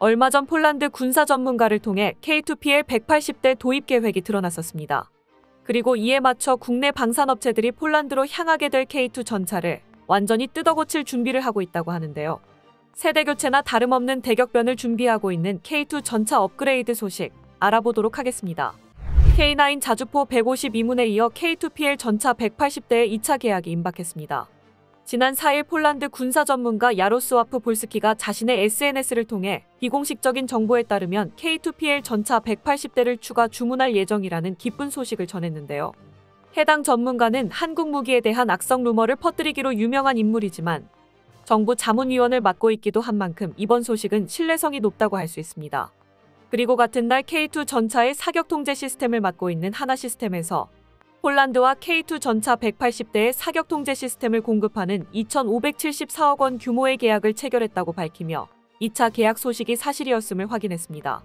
얼마 전 폴란드 군사 전문가를 통해 K2PL 180대 도입 계획이 드러났었습니다. 그리고 이에 맞춰 국내 방산업체들이 폴란드로 향하게 될 K2 전차를 완전히 뜯어고칠 준비를 하고 있다고 하는데요. 세대 교체나 다름없는 대격변을 준비하고 있는 K2 전차 업그레이드 소식 알아보도록 하겠습니다. K9 자주포 152문에 이어 K2PL 전차 180대의 2차 계약이 임박했습니다. 지난 4일 폴란드 군사 전문가 야로스와프 볼스키가 자신의 SNS를 통해 비공식적인 정보에 따르면 K2PL 전차 180대를 추가 주문할 예정이라는 기쁜 소식을 전했는데요. 해당 전문가는 한국 무기에 대한 악성 루머를 퍼뜨리기로 유명한 인물이지만 정부 자문위원을 맡고 있기도 한 만큼 이번 소식은 신뢰성이 높다고 할 수 있습니다. 그리고 같은 날 K2 전차의 사격 통제 시스템을 맡고 있는 하나시스템에서 폴란드와 K2 전차 180대의 사격 통제 시스템을 공급하는 2,574억 원 규모의 계약을 체결했다고 밝히며 2차 계약 소식이 사실이었음을 확인했습니다.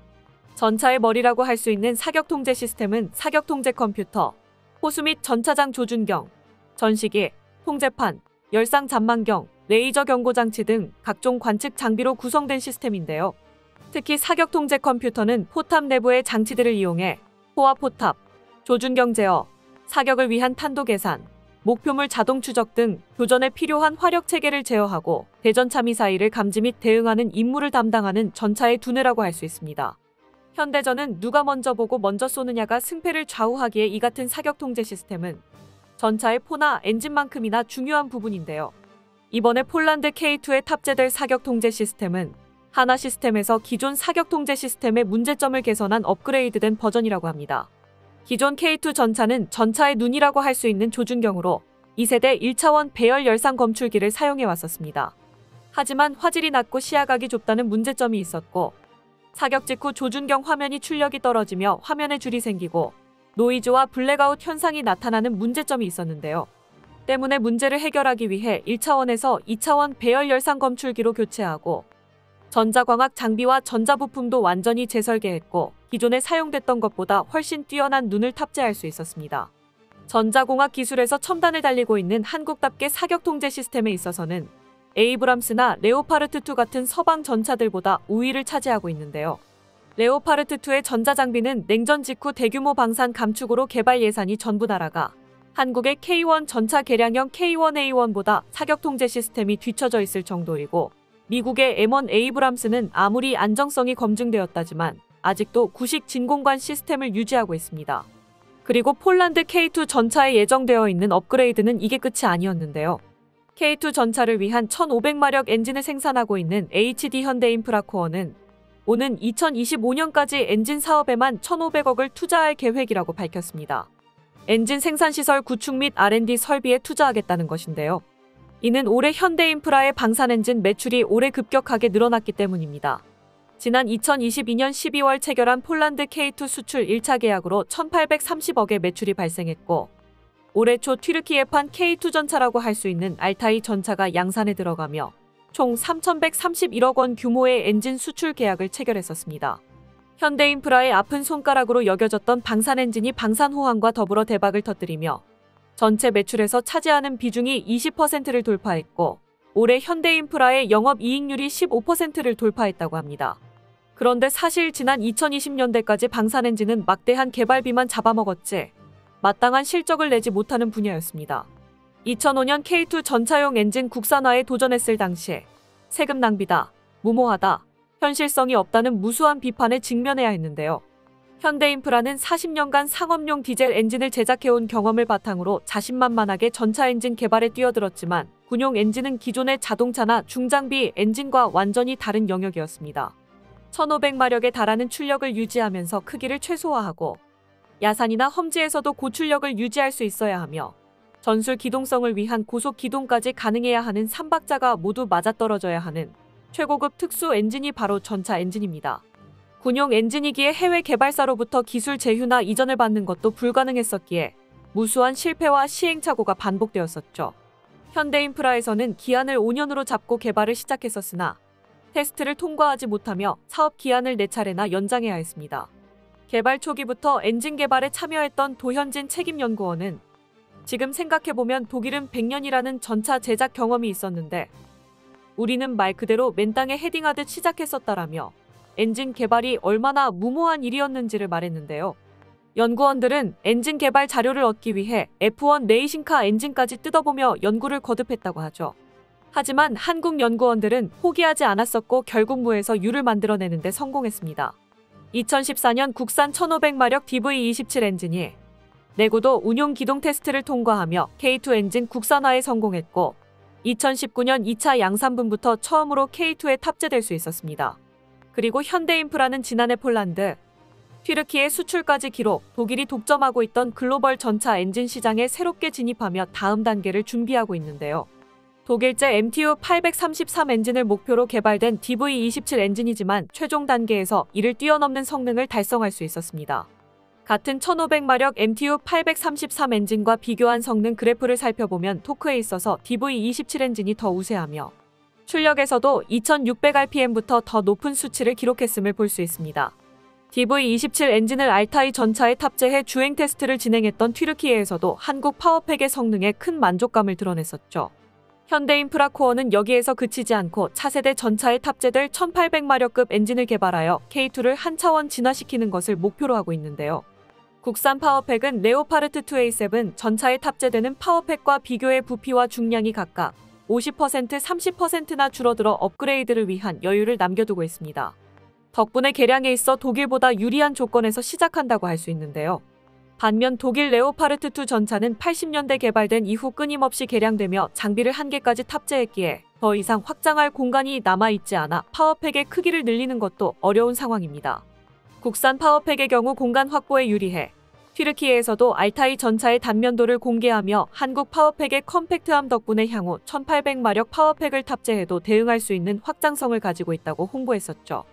전차의 머리라고 할 수 있는 사격 통제 시스템은 사격 통제 컴퓨터, 호수 및 전차장 조준경, 전시기, 통제판, 열상 잠망경, 레이저 경고 장치 등 각종 관측 장비로 구성된 시스템인데요. 특히 사격 통제 컴퓨터는 포탑 내부의 장치들을 이용해 포화 포탑, 조준경 제어, 사격을 위한 탄도 계산, 목표물 자동 추적 등 교전에 필요한 화력 체계를 제어하고 대전차 미사일을 감지 및 대응하는 임무를 담당하는 전차의 두뇌라고 할 수 있습니다. 현대전은 누가 먼저 보고 먼저 쏘느냐가 승패를 좌우하기에 이 같은 사격 통제 시스템은 전차의 포나 엔진만큼이나 중요한 부분인데요. 이번에 폴란드 K2에 탑재될 사격 통제 시스템은 하나 시스템에서 기존 사격 통제 시스템의 문제점을 개선한 업그레이드된 버전이라고 합니다. 기존 K2 전차는 전차의 눈이라고 할 수 있는 조준경으로 2세대 1차원 배열 열상 검출기를 사용해 왔었습니다. 하지만 화질이 낮고 시야각이 좁다는 문제점이 있었고 사격 직후 조준경 화면이 출력이 떨어지며 화면에 줄이 생기고 노이즈와 블랙아웃 현상이 나타나는 문제점이 있었는데요. 때문에 문제를 해결하기 위해 1차원에서 2차원 배열 열상 검출기로 교체하고 전자광학 장비와 전자부품도 완전히 재설계했고 기존에 사용됐던 것보다 훨씬 뛰어난 눈을 탑재할 수 있었습니다. 전자공학 기술에서 첨단을 달리고 있는 한국답게 사격 통제 시스템에 있어서는 에이브람스나 레오파르트2 같은 서방 전차들보다 우위를 차지하고 있는데요. 레오파르트2의 전자장비는 냉전 직후 대규모 방산 감축으로 개발 예산이 전부 날아가 한국의 K1 전차 개량형 K1A1보다 사격 통제 시스템이 뒤처져 있을 정도이고 미국의 M1 에이브람스는 아무리 안정성이 검증되었다지만 아직도 구식 진공관 시스템을 유지하고 있습니다. 그리고 폴란드 K2 전차에 예정되어 있는 업그레이드는 이게 끝이 아니었는데요. K2 전차를 위한 1500마력 엔진을 생산하고 있는 HD 현대인프라코어는 오는 2025년까지 엔진 사업에만 1,500억을 투자할 계획이라고 밝혔습니다. 엔진 생산시설 구축 및 R&D 설비에 투자하겠다는 것인데요. 이는 올해 현대인프라의 방산엔진 매출이 올해 급격하게 늘어났기 때문입니다. 지난 2022년 12월 체결한 폴란드 K2 수출 1차 계약으로 1,830억의 매출이 발생했고 올해 초 튀르키예판 K2 전차라고 할 수 있는 알타이 전차가 양산에 들어가며 총 3,131억 원 규모의 엔진 수출 계약을 체결했었습니다. 현대인프라의 아픈 손가락으로 여겨졌던 방산엔진이 방산호황과 더불어 대박을 터뜨리며 전체 매출에서 차지하는 비중이 20%를 돌파했고 올해 현대인프라의 영업이익률이 15%를 돌파했다고 합니다. 그런데 사실 지난 2020년대까지 방산엔진은 막대한 개발비만 잡아먹었지 마땅한 실적을 내지 못하는 분야였습니다. 2005년 K2 전차용 엔진 국산화에 도전했을 당시 세금 낭비다, 무모하다, 현실성이 없다는 무수한 비판에 직면해야 했는데요. 현대인프라는 40년간 상업용 디젤 엔진을 제작해온 경험을 바탕으로 자신만만하게 전차 엔진 개발에 뛰어들었지만 군용 엔진은 기존의 자동차나 중장비 엔진과 완전히 다른 영역이었습니다. 1500마력에 달하는 출력을 유지하면서 크기를 최소화하고 야산이나 험지에서도 고출력을 유지할 수 있어야 하며 전술 기동성을 위한 고속 기동까지 가능해야 하는 3박자가 모두 맞아떨어져야 하는 최고급 특수 엔진이 바로 전차 엔진입니다. 군용 엔진이기에 해외 개발사로부터 기술 제휴나 이전을 받는 것도 불가능했었기에 무수한 실패와 시행착오가 반복되었었죠. 현대인프라에서는 기한을 5년으로 잡고 개발을 시작했었으나 테스트를 통과하지 못하며 사업 기한을 4차례나 연장해야 했습니다. 개발 초기부터 엔진 개발에 참여했던 도현진 책임연구원은 지금 생각해보면 독일은 100년이라는 전차 제작 경험이 있었는데 우리는 말 그대로 맨땅에 헤딩하듯 시작했었다라며 엔진 개발이 얼마나 무모한 일이었는지를 말했는데요. 연구원들은 엔진 개발 자료를 얻기 위해 F1 레이싱카 엔진까지 뜯어보며 연구를 거듭했다고 하죠. 하지만 한국 연구원들은 포기하지 않았었고 결국 무에서 유를 만들어내는 데 성공했습니다. 2014년 국산 1500마력 DV27 엔진이 내구도 운용 기동 테스트를 통과하며 K2 엔진 국산화에 성공했고 2019년 2차 양산분부터 처음으로 K2에 탑재될 수 있었습니다. 그리고 현대인프라는 지난해 폴란드, 튀르키예 수출까지 기록, 독일이 독점하고 있던 글로벌 전차 엔진 시장에 새롭게 진입하며 다음 단계를 준비하고 있는데요. 독일제 MTU 833 엔진을 목표로 개발된 DV27 엔진이지만 최종 단계에서 이를 뛰어넘는 성능을 달성할 수 있었습니다. 같은 1500마력 MTU 833 엔진과 비교한 성능 그래프를 살펴보면 토크에 있어서 DV27 엔진이 더 우세하며 출력에서도 2600rpm부터 더 높은 수치를 기록했음을 볼 수 있습니다. DV27 엔진을 알타이 전차에 탑재해 주행 테스트를 진행했던 튀르키예에서도 한국 파워팩의 성능에 큰 만족감을 드러냈었죠. 현대인프라 코어는 여기에서 그치지 않고 차세대 전차에 탑재될 1800마력급 엔진을 개발하여 K2를 한 차원 진화시키는 것을 목표로 하고 있는데요. 국산 파워팩은 레오파르트 2A7 전차에 탑재되는 파워팩과 비교해 부피와 중량이 각각 50%, 30%나 줄어들어 업그레이드를 위한 여유를 남겨두고 있습니다. 덕분에 개량에 있어 독일보다 유리한 조건에서 시작한다고 할 수 있는데요. 반면 독일 레오파르트 2 전차는 80년대 개발된 이후 끊임없이 개량되며 장비를 한계까지 탑재했기에 더 이상 확장할 공간이 남아있지 않아 파워팩의 크기를 늘리는 것도 어려운 상황입니다. 국산 파워팩의 경우 공간 확보에 유리해 튀르키예에서도 알타이 전차의 단면도를 공개하며 한국 파워팩의 컴팩트함 덕분에 향후 1800마력 파워팩을 탑재해도 대응할 수 있는 확장성을 가지고 있다고 홍보했었죠.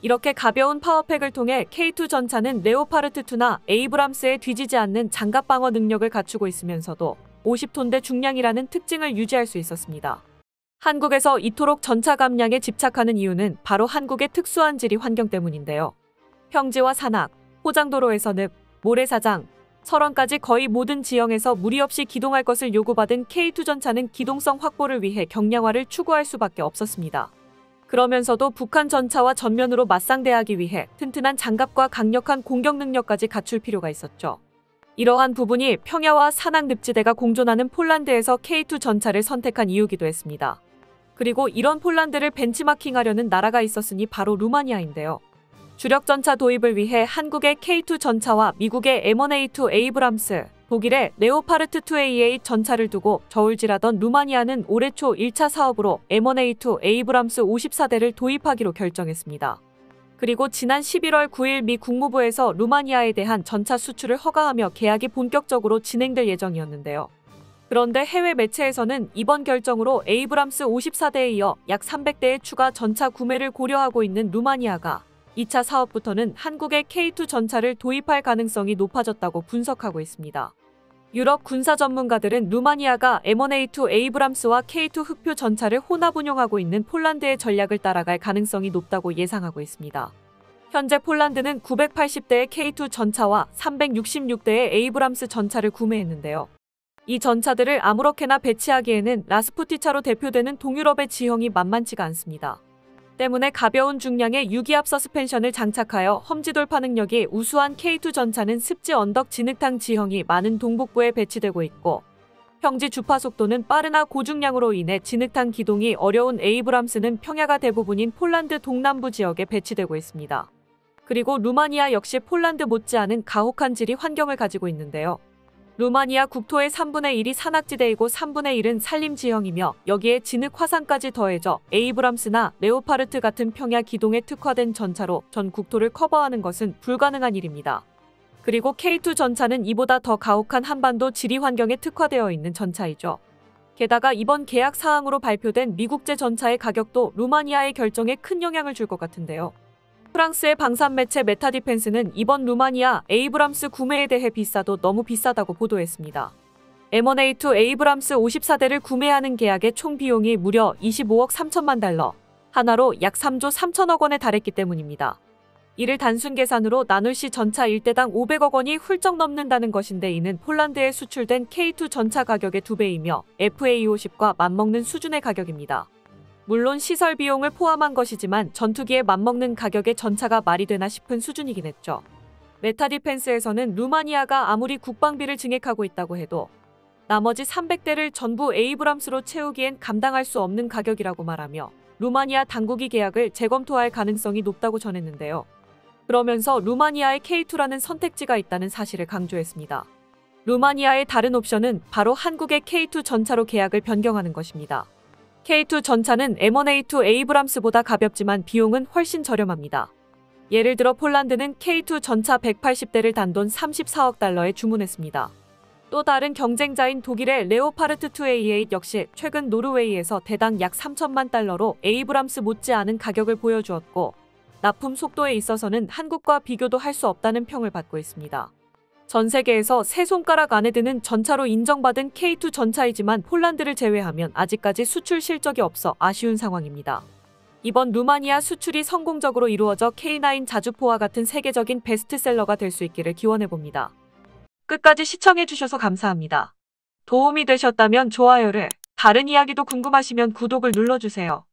이렇게 가벼운 파워팩을 통해 K2 전차는 레오파르트2나 에이브람스에 뒤지지 않는 장갑 방어 능력을 갖추고 있으면서도 50톤대 중량이라는 특징을 유지할 수 있었습니다. 한국에서 이토록 전차 감량에 집착하는 이유는 바로 한국의 특수한 지리 환경 때문인데요. 평지와 산악, 포장도로에서 늪, 모래사장, 철원까지 거의 모든 지형에서 무리 없이 기동할 것을 요구받은 K2 전차는 기동성 확보를 위해 경량화를 추구할 수밖에 없었습니다. 그러면서도 북한 전차와 전면으로 맞상대하기 위해 튼튼한 장갑과 강력한 공격 능력까지 갖출 필요가 있었죠. 이러한 부분이 평야와 산악 늪지대가 공존하는 폴란드에서 K2 전차를 선택한 이유기도 했습니다. 그리고 이런 폴란드를 벤치마킹하려는 나라가 있었으니 바로 루마니아인데요. 주력 전차 도입을 위해 한국의 K2 전차와 미국의 M1A2 에이브람스, 독일의 레오파르트 2A8 전차를 두고 저울질하던 루마니아는 올해 초 1차 사업으로 M1A2 에이브람스 54대를 도입하기로 결정했습니다. 그리고 지난 11월 9일 미 국무부에서 루마니아에 대한 전차 수출을 허가하며 계약이 본격적으로 진행될 예정이었는데요. 그런데 해외 매체에서는 이번 결정으로 에이브람스 54대에 이어 약 300대의 추가 전차 구매를 고려하고 있는 루마니아가 2차 사업부터는 한국의 K2 전차를 도입할 가능성이 높아졌다고 분석하고 있습니다. 유럽 군사 전문가들은 루마니아가 M1A2 에이브람스와 K2 흑표 전차를 혼합 운용하고 있는 폴란드의 전략을 따라갈 가능성이 높다고 예상하고 있습니다. 현재 폴란드는 980대의 K2 전차와 366대의 에이브람스 전차를 구매했는데요. 이 전차들을 아무렇게나 배치하기에는 라스푸티차로 대표되는 동유럽의 지형이 만만치가 않습니다. 때문에 가벼운 중량의 유기압 서스펜션을 장착하여 험지 돌파 능력이 우수한 K2 전차는 습지 언덕 진흙탕 지형이 많은 동북부에 배치되고 있고 평지 주파 속도는 빠르나 고중량으로 인해 진흙탕 기동이 어려운 에이브람스는 평야가 대부분인 폴란드 동남부 지역에 배치되고 있습니다. 그리고 루마니아 역시 폴란드 못지않은 가혹한 지리 환경을 가지고 있는데요. 루마니아 국토의 3분의 1이 산악지대이고 3분의 1은 산림 지형이며 여기에 진흙 화산까지 더해져 에이브람스나 레오파르트 같은 평야 기동에 특화된 전차로 전 국토를 커버하는 것은 불가능한 일입니다. 그리고 K2 전차는 이보다 더 가혹한 한반도 지리 환경에 특화되어 있는 전차이죠. 게다가 이번 계약 사항으로 발표된 미국제 전차의 가격도 루마니아의 결정에 큰 영향을 줄 것 같은데요. 프랑스의 방산 매체 메타디펜스는 이번 루마니아 에이브람스 구매에 대해 비싸도 너무 비싸다고 보도했습니다. M1A2 에이브람스 54대를 구매하는 계약의 총 비용이 무려 25억 3천만 달러, 하나로 약 3조 3천억 원에 달했기 때문입니다. 이를 단순 계산으로 나눌 시 전차 1대당 500억 원이 훌쩍 넘는다는 것인데 이는 폴란드에 수출된 K2 전차 가격의 2배이며 FA50과 맞먹는 수준의 가격입니다. 물론 시설 비용을 포함한 것이지만 전투기에 맞먹는 가격의 전차가 말이 되나 싶은 수준이긴 했죠. 메타디펜스에서는 루마니아가 아무리 국방비를 증액하고 있다고 해도 나머지 300대를 전부 에이브람스로 채우기엔 감당할 수 없는 가격이라고 말하며 루마니아 당국이 계약을 재검토할 가능성이 높다고 전했는데요. 그러면서 루마니아의 K2라는 선택지가 있다는 사실을 강조했습니다. 루마니아의 다른 옵션은 바로 한국의 K2 전차로 계약을 변경하는 것입니다. K2 전차는 M1A2 에이브람스보다 가볍지만 비용은 훨씬 저렴합니다. 예를 들어 폴란드는 K2 전차 180대를 단돈 34억 달러에 주문했습니다. 또 다른 경쟁자인 독일의 레오파르트 2A8 역시 최근 노르웨이에서 대당 약 3천만 달러로 에이브람스 못지않은 가격을 보여주었고 납품 속도에 있어서는 한국과 비교도 할 수 없다는 평을 받고 있습니다. 전 세계에서 세 손가락 안에 드는 전차로 인정받은 K2 전차이지만 폴란드를 제외하면 아직까지 수출 실적이 없어 아쉬운 상황입니다. 이번 루마니아 수출이 성공적으로 이루어져 K9 자주포와 같은 세계적인 베스트셀러가 될 수 있기를 기원해봅니다. 끝까지 시청해주셔서 감사합니다. 도움이 되셨다면 좋아요를, 다른 이야기도 궁금하시면 구독을 눌러주세요.